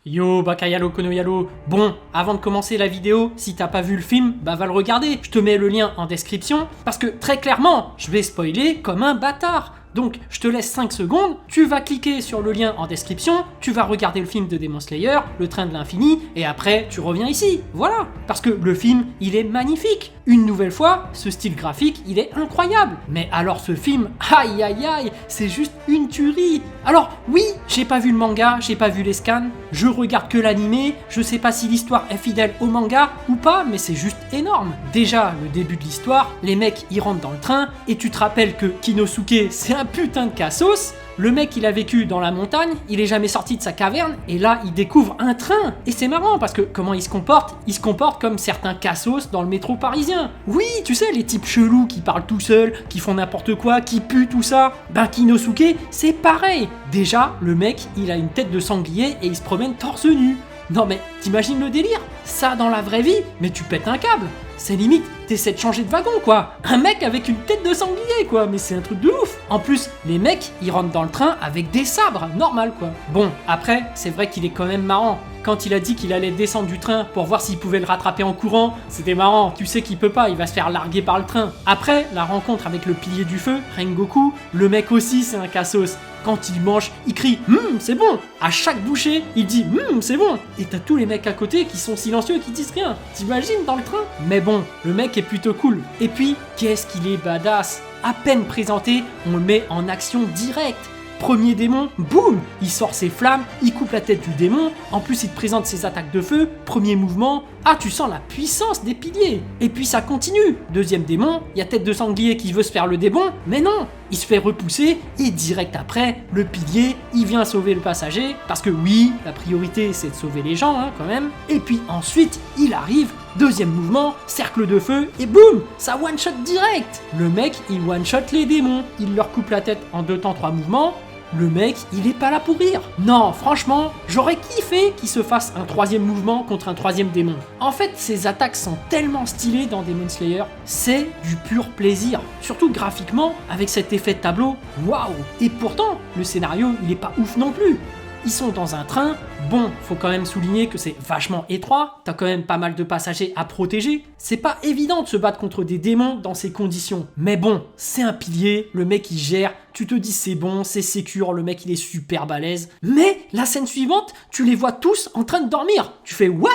Yo, Bakayalo Konoyalo. Bon, avant de commencer la vidéo, si t'as pas vu le film, bah va le regarder. Je te mets le lien en description, parce que très clairement, je vais spoiler comme un bâtard. Donc, je te laisse 5 secondes, tu vas cliquer sur le lien en description, tu vas regarder le film de Demon Slayer, Le Train de l'Infini, et après, tu reviens ici. Voilà. Parce que le film, il est magnifique. Une nouvelle fois, ce style graphique, il est incroyable. Mais alors ce film, aïe aïe aïe, c'est juste une tuerie. Alors, oui, j'ai pas vu le manga, j'ai pas vu les scans, je regarde que l'animé, je sais pas si l'histoire est fidèle au manga ou pas, mais c'est juste énorme. Déjà, le début de l'histoire, les mecs, ils rentrent dans le train, et tu te rappelles que Kinosuke, c'est un putain de cassos. Le mec, il a vécu dans la montagne, il est jamais sorti de sa caverne, et là, il découvre un train. Et c'est marrant, parce que comment il se comporte? Il se comporte comme certains cassos dans le métro parisien. Oui, tu sais, les types chelous qui parlent tout seuls, qui font n'importe quoi, qui puent tout ça. Ben Kinosuke, c'est pareil. Déjà, le mec, il a une tête de sanglier et il se promène torse nu. Non mais, t'imagines le délire? Ça dans la vraie vie, mais tu pètes un câble. C'est limite, t'essaies de changer de wagon quoi. Un mec avec une tête de sanglier quoi, mais c'est un truc de ouf. En plus, les mecs, ils rentrent dans le train avec des sabres, normal quoi. Bon, après, c'est vrai qu'il est quand même marrant. Quand il a dit qu'il allait descendre du train pour voir s'il pouvait le rattraper en courant, c'était marrant, tu sais qu'il peut pas, il va se faire larguer par le train. Après, la rencontre avec le pilier du feu, Rengoku, le mec aussi c'est un cassos. Quand il mange, il crie « c'est bon !» À chaque bouchée, il dit « c'est bon !» Et t'as tous les mecs à côté qui sont silencieux et qui disent rien. T'imagines dans le train? Mais bon, le mec est plutôt cool. Et puis, qu'est-ce qu'il est badass! À peine présenté, on le met en action directe. Premier démon, boum, il sort ses flammes, il coupe la tête du démon, en plus il te présente ses attaques de feu, premier mouvement, ah tu sens la puissance des piliers, et puis ça continue, deuxième démon, il y a tête de sanglier qui veut se faire le démon, mais non, il se fait repousser, et direct après, le pilier, il vient sauver le passager, parce que oui, la priorité c'est de sauver les gens quand même, et puis ensuite, il arrive, deuxième mouvement, cercle de feu, et boum, ça one-shot direct. Le mec, il one-shot les démons, il leur coupe la tête en 2 temps 3 mouvements. Le mec, il est pas là pour rire. Non, franchement, j'aurais kiffé qu'il se fasse un 3e mouvement contre un 3e démon. En fait, ces attaques sont tellement stylées dans Demon Slayer, c'est du pur plaisir. Surtout graphiquement, avec cet effet de tableau, waouh. Et pourtant, le scénario, il est pas ouf non plus. Ils sont dans un train, bon, faut quand même souligner que c'est vachement étroit, t'as quand même pas mal de passagers à protéger, c'est pas évident de se battre contre des démons dans ces conditions. Mais bon, c'est un pilier, le mec il gère, tu te dis c'est bon, c'est sécure, le mec il est super balèze. Mais la scène suivante, tu les vois tous en train de dormir. Tu fais what?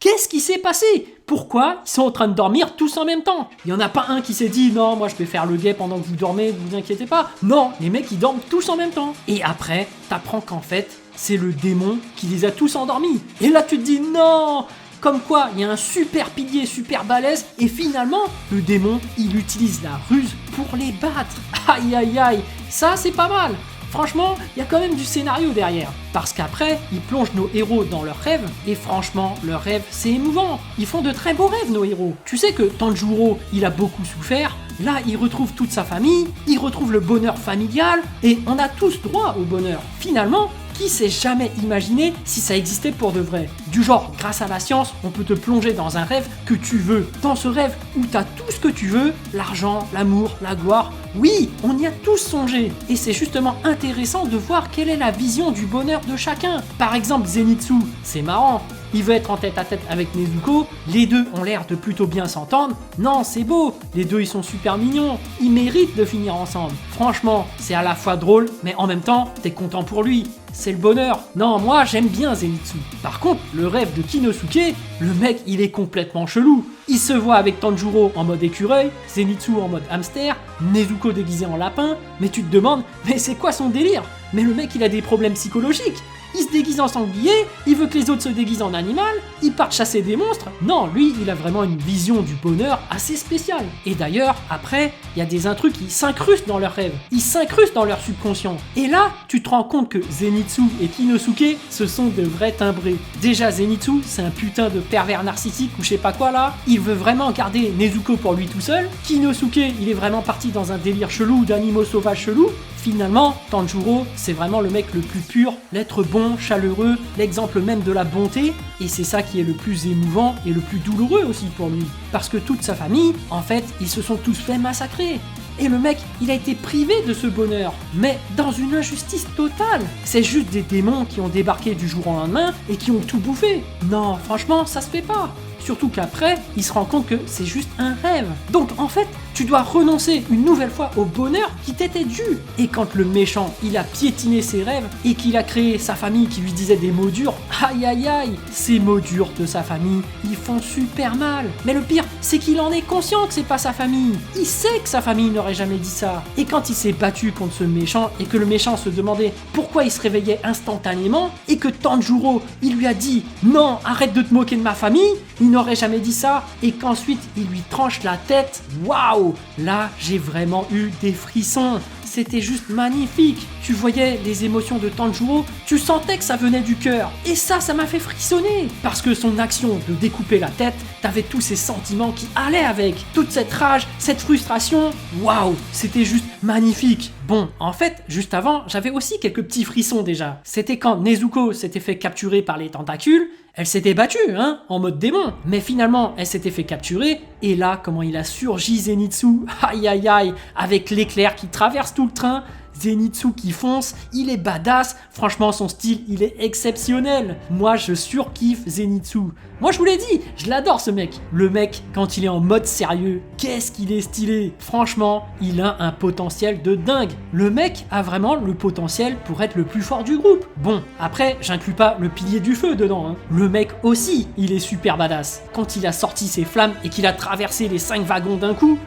Qu'est-ce qui s'est passé? Pourquoi ils sont en train de dormir tous en même temps? Il n'y en a pas un qui s'est dit « Non, moi je vais faire le guet pendant que vous dormez, ne vous inquiétez pas ». Non, les mecs ils dorment tous en même temps. Et après, t'apprends qu'en fait, c'est le démon qui les a tous endormis. Et là tu te dis « Non !» Comme quoi, il y a un super pilier, super balèze, et finalement, le démon, il utilise la ruse pour les battre. Aïe aïe aïe, ça c'est pas mal. Franchement, il y a quand même du scénario derrière. Parce qu'après, ils plongent nos héros dans leurs rêves, et franchement, leurs rêves, c'est émouvant. Ils font de très beaux rêves, nos héros. Tu sais que Tanjiro, il a beaucoup souffert, là, il retrouve toute sa famille, il retrouve le bonheur familial, et on a tous droit au bonheur. Finalement, qui s'est jamais imaginé si ça existait pour de vrai? Du genre, grâce à la science, on peut te plonger dans un rêve que tu veux. Dans ce rêve où t'as tout ce que tu veux, l'argent, l'amour, la gloire. Oui, on y a tous songé. Et c'est justement intéressant de voir quelle est la vision du bonheur de chacun. Par exemple, Zenitsu, c'est marrant. Il veut être en tête à tête avec Nezuko, les deux ont l'air de plutôt bien s'entendre. Non, c'est beau, les deux ils sont super mignons, ils méritent de finir ensemble. Franchement, c'est à la fois drôle, mais en même temps, t'es content pour lui. C'est le bonheur. Non, moi j'aime bien Zenitsu. Par contre, le rêve de Kinosuke, le mec il est complètement chelou. Il se voit avec Tanjiro en mode écureuil, Zenitsu en mode hamster, Nezuko déguisé en lapin, mais tu te demandes, mais c'est quoi son délire? Mais le mec il a des problèmes psychologiques. Il se déguise en sanglier, il veut que les autres se déguisent en animal, il part chasser des monstres. Non, lui, il a vraiment une vision du bonheur assez spéciale. Et d'ailleurs, après, il y a des intrus qui s'incrustent dans leurs rêves, ils s'incrustent dans leur subconscient. Et là, tu te rends compte que Zenitsu et Kinosuke, ce sont de vrais timbrés. Déjà, Zenitsu, c'est un putain de pervers narcissique ou je sais pas quoi là. Il veut vraiment garder Nezuko pour lui tout seul. Kinosuke, il est vraiment parti dans un délire chelou d'animaux sauvages chelous. Finalement, Tanjiro, c'est vraiment le mec le plus pur, l'être bon, chaleureux, l'exemple même de la bonté, et c'est ça qui est le plus émouvant et le plus douloureux aussi pour lui. Parce que toute sa famille, en fait, ils se sont tous fait massacrer. Et le mec, il a été privé de ce bonheur, mais dans une injustice totale. C'est juste des démons qui ont débarqué du jour au lendemain et qui ont tout bouffé. Non, franchement, ça se fait pas. Surtout qu'après, il se rend compte que c'est juste un rêve. Donc en fait, tu dois renoncer une nouvelle fois au bonheur qui t'était dû. Et quand le méchant, il a piétiné ses rêves et qu'il a créé sa famille qui lui disait des mots durs, aïe aïe aïe, ces mots durs de sa famille, ils font super mal. Mais le pire, c'est qu'il en est conscient que c'est pas sa famille. Il sait que sa famille n'aurait jamais dit ça. Et quand il s'est battu contre ce méchant et que le méchant se demandait pourquoi il se réveillait instantanément et que Tanjiro, il lui a dit non, arrête de te moquer de ma famille, il n'aurait jamais dit ça et qu'ensuite il lui tranche la tête, waouh! Là, j'ai vraiment eu des frissons. C'était juste magnifique. Tu voyais les émotions de Tanjiro, tu sentais que ça venait du cœur. Et ça m'a fait frissonner. Parce que son action de découper la tête, t'avais tous ces sentiments qui allaient avec. Toute cette rage, cette frustration, waouh, c'était juste magnifique. Bon, en fait, juste avant, j'avais aussi quelques petits frissons déjà. C'était quand Nezuko s'était fait capturer par les tentacules. Elle s'était battue, en mode démon. Mais finalement, elle s'était fait capturer. Et là, comment il a surgi Zenitsu, aïe aïe aïe, avec l'éclair qui traverse tout le train. Zenitsu qui fonce, il est badass, franchement son style il est exceptionnel. Moi je surkiffe Zenitsu. Moi je vous l'ai dit, je l'adore ce mec. Le mec quand il est en mode sérieux, qu'est-ce qu'il est stylé. Franchement, il a un potentiel de dingue. Le mec a vraiment le potentiel pour être le plus fort du groupe. Bon, après j'inclus pas le pilier du feu dedans. Le mec aussi, il est super badass. Quand il a sorti ses flammes et qu'il a traversé les 5 wagons d'un coup,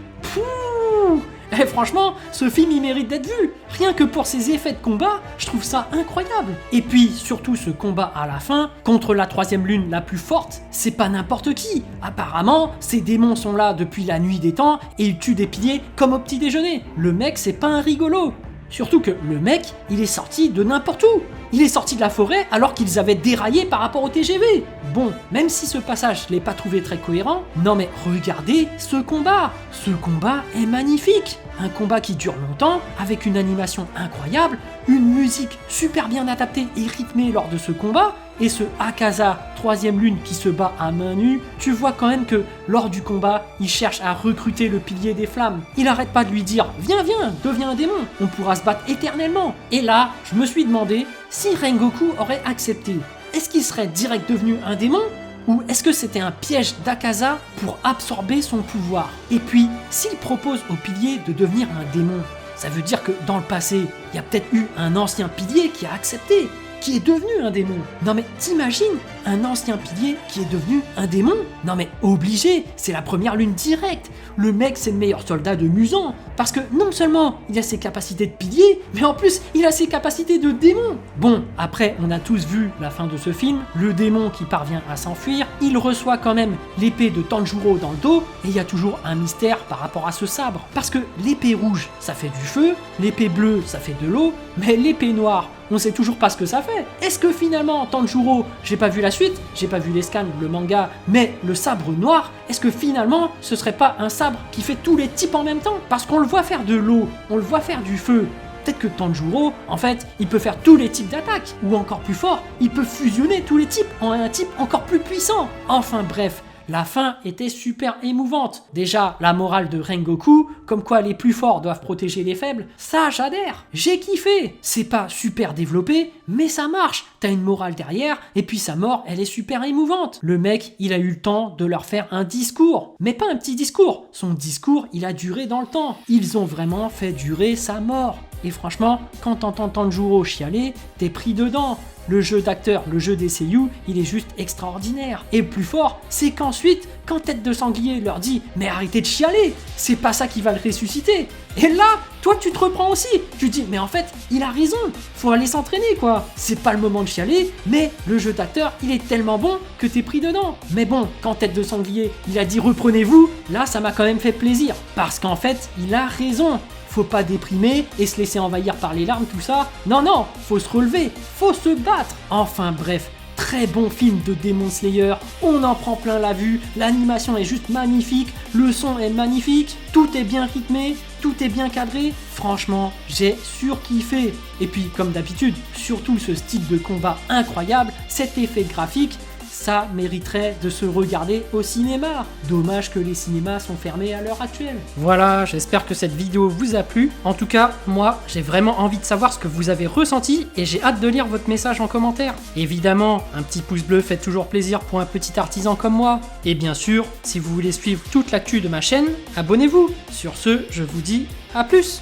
et franchement, ce film il mérite d'être vu. Rien que pour ses effets de combat, je trouve ça incroyable. Et puis surtout ce combat à la fin, contre la troisième lune la plus forte, c'est pas n'importe qui. Apparemment, ces démons sont là depuis la nuit des temps et ils tuent des piliers comme au petit déjeuner. Le mec c'est pas un rigolo. Surtout que le mec, il est sorti de n'importe où. Il est sorti de la forêt alors qu'ils avaient déraillé par rapport au TGV. Bon, même si ce passage je l'ai pas trouvé très cohérent, non mais regardez ce combat. Ce combat est magnifique. Un combat qui dure longtemps, avec une animation incroyable, une musique super bien adaptée et rythmée lors de ce combat, et ce Akaza, troisième lune qui se bat à main nue, tu vois quand même que lors du combat, il cherche à recruter le pilier des flammes. Il arrête pas de lui dire « Viens, viens, deviens un démon, on pourra se battre éternellement ». Et là, je me suis demandé si Rengoku aurait accepté. Est-ce qu'il serait direct devenu un démon ? Ou est-ce que c'était un piège d'Akaza pour absorber son pouvoir? Et puis, s'il propose au pilier de devenir un démon, ça veut dire que dans le passé, il y a peut-être eu un ancien pilier qui a accepté, qui est devenu un démon. Non mais t'imagines un ancien pilier qui est devenu un démon? Non mais obligé, c'est la première lune directe. Le mec c'est le meilleur soldat de Muzan. Parce que non seulement il a ses capacités de pilier, mais en plus il a ses capacités de démon. Bon, après on a tous vu la fin de ce film, le démon qui parvient à s'enfuir, il reçoit quand même l'épée de Tanjiro dans le dos, et il y a toujours un mystère par rapport à ce sabre. Parce que l'épée rouge ça fait du feu, l'épée bleue ça fait de l'eau, mais l'épée noire, on sait toujours pas ce que ça fait. Est-ce que finalement Tanjiro, j'ai pas vu la suite, j'ai pas vu les scans, le manga, mais le sabre noir, est-ce que finalement ce serait pas un sabre qui fait tous les types en même temps? Parce qu'on le voit faire de l'eau, on le voit faire du feu. Peut-être que Tanjiro, en fait, il peut faire tous les types d'attaques, ou encore plus fort, il peut fusionner tous les types en un type encore plus puissant. Enfin bref, la fin était super émouvante. Déjà, la morale de Rengoku, comme quoi les plus forts doivent protéger les faibles, ça j'adhère, j'ai kiffé. C'est pas super développé, mais ça marche. T'as une morale derrière, et puis sa mort, elle est super émouvante. Le mec, il a eu le temps de leur faire un discours. Mais pas un petit discours, son discours, il a duré dans le temps. Ils ont vraiment fait durer sa mort. Et franchement, quand t'entends Tanjiro chialer, t'es pris dedans. Le jeu d'acteur, le jeu des seiyuu, il est juste extraordinaire. Et le plus fort, c'est qu'ensuite, quand Tête de Sanglier leur dit « Mais arrêtez de chialer, c'est pas ça qui va le ressusciter !» Et là, toi tu te reprends aussi. Tu dis « Mais en fait, il a raison, faut aller s'entraîner quoi !» C'est pas le moment de chialer, mais le jeu d'acteur, il est tellement bon que t'es pris dedans. Mais bon, quand Tête de Sanglier, il a dit « Reprenez-vous !» Là, ça m'a quand même fait plaisir. Parce qu'en fait, il a raison. Faut pas déprimer et se laisser envahir par les larmes, tout ça. Non, non, faut se relever, faut se battre. Enfin bref, très bon film de Demon Slayer, on en prend plein la vue, l'animation est juste magnifique, le son est magnifique, tout est bien rythmé, tout est bien cadré. Franchement, j'ai surkiffé. Et puis, comme d'habitude, surtout ce style de combat incroyable, cet effet graphique, ça mériterait de se regarder au cinéma. Dommage que les cinémas sont fermés à l'heure actuelle. Voilà, j'espère que cette vidéo vous a plu. En tout cas, moi, j'ai vraiment envie de savoir ce que vous avez ressenti et j'ai hâte de lire votre message en commentaire. Évidemment, un petit pouce bleu fait toujours plaisir pour un petit artisan comme moi. Et bien sûr, si vous voulez suivre toute l'actu de ma chaîne, abonnez-vous. Sur ce, je vous dis à plus.